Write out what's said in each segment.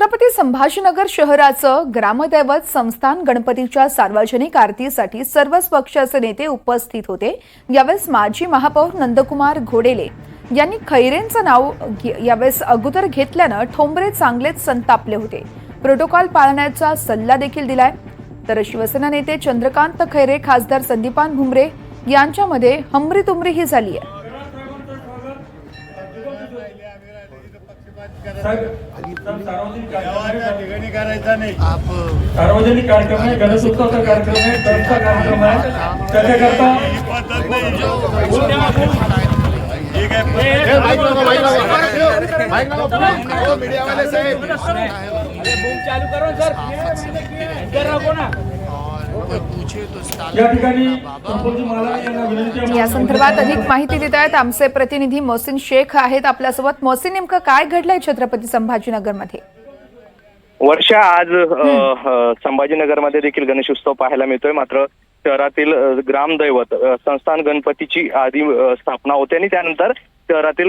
छत्रपती संभाजीनगर शहराचं ग्रामदैवत संस्थान गणपतीच्या सार्वजनिक आरतीसाठी सर्वच पक्षाचे नेते उपस्थित होते। यावेळेस माजी महापौर नंदकुमार घोडेले यांनी खैरेंचं नाव यावेळेस अगोदर घेतल्यानं ठोंबरे चांगलेच संतापले होते। प्रोटोकॉल पाळण्याचा सल्ला देखील दिलाय। तर शिवसेना नेते चंद्रकांत खैरे, खासदार संदीपान भुमरे यांच्यामध्ये हमरीतुमरी ही झाली आहे। सार्वजनिक कार्यक्रम है, गणेश उत्सव का कार्यक्रम है, धर्म का कार्यक्रम है, त्याच्याकरता या ठिकाणी संपूर्ण मला यांना विनंती। या संदर्भात अधिक माहिती देत आहेत आमचे प्रतिनिधी मोहसिन शेख आहेत आपल्यासोबत। मोहसिन, नेमकं काय घडलंय छत्रपती संभाजीनगर मध्ये? वर्षा, आज संभाजीनगरमध्ये देखील गणेशोत्सव पाहायला मिळतोय। मात्र शहरातील ग्रामदैवत संस्थान गणपतीची आधी स्थापना होते आणि त्यानंतर शहरातील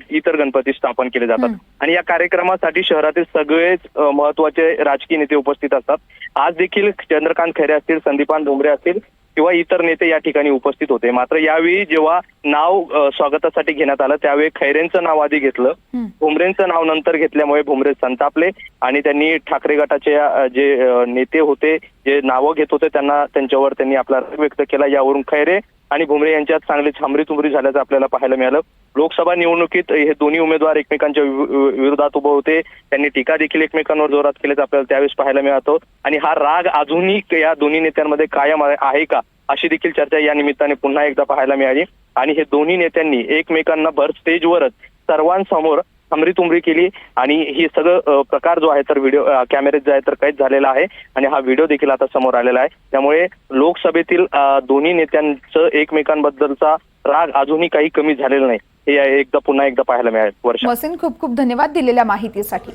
इतर गणपती स्थापन केले जातात आणि या कार्यक्रमासाठी शहरातील सगळेच महत्त्वाचे राजकीय नेते उपस्थित असतात। आज देखील चंद्रकांत खैरे असतील, संदीपान भुमरे असतील किंवा इतर नेते या ठिकाणी उपस्थित होते। मात्र यावेळी जेव्हा नाव स्वागतासाठी घेण्यात आलं त्यावेळी खैरेंचं नाव आधी घेतलं, भुमरेंचं नाव नंतर घेतल्यामुळे भुमरे संतापले आणि त्यांनी ठाकरे गटाचे जे नेते होते, जे नावं घेत होते त्यांच्यावर त्यांनी आपला राग व्यक्त केला। यावरून खैरे आणि भुमरे यांच्यात चांगलीच हमरीतुमरी झाल्याचं आपल्याला पाहायला मिळालं। लोकसभा निवडणुकीत हे दोन्ही उमेदवार एकमेकांच्या विरोधात उभे होते, त्यांनी टीका देखील एकमेकांवर जोरात केल्याचं आपल्याला त्यावेळेस पाहायला मिळालं आणि हा राग अजूनही या दोन्ही नेत्यांमध्ये कायम आहे का अशी देखील चर्चा या निमित्ताने पुन्हा एकदा पाहायला मिळाली आणि हे दोन्ही नेत्यांनी एकमेकांना भर स्टेजवरच सर्वांसमोर हमरीतुमरी केली आणि ही सगळं प्रकार जो आहे तर व्हिडिओ कॅमेऱ्यात जो आहे तर कैद झालेला आहे आणि हा व्हिडिओ देखील आता समोर आलेला आहे। त्यामुळे लोकसभेतील दोन्ही नेत्यांचं एकमेकांबद्दलचा राग अजूनही काही कमी झालेला नाही, हे पुन्हा एकदा पाहायला मिळालं। वर्षा, मोहसिन, खूप खूप धन्यवाद दिलेल्या माहितीसाठी।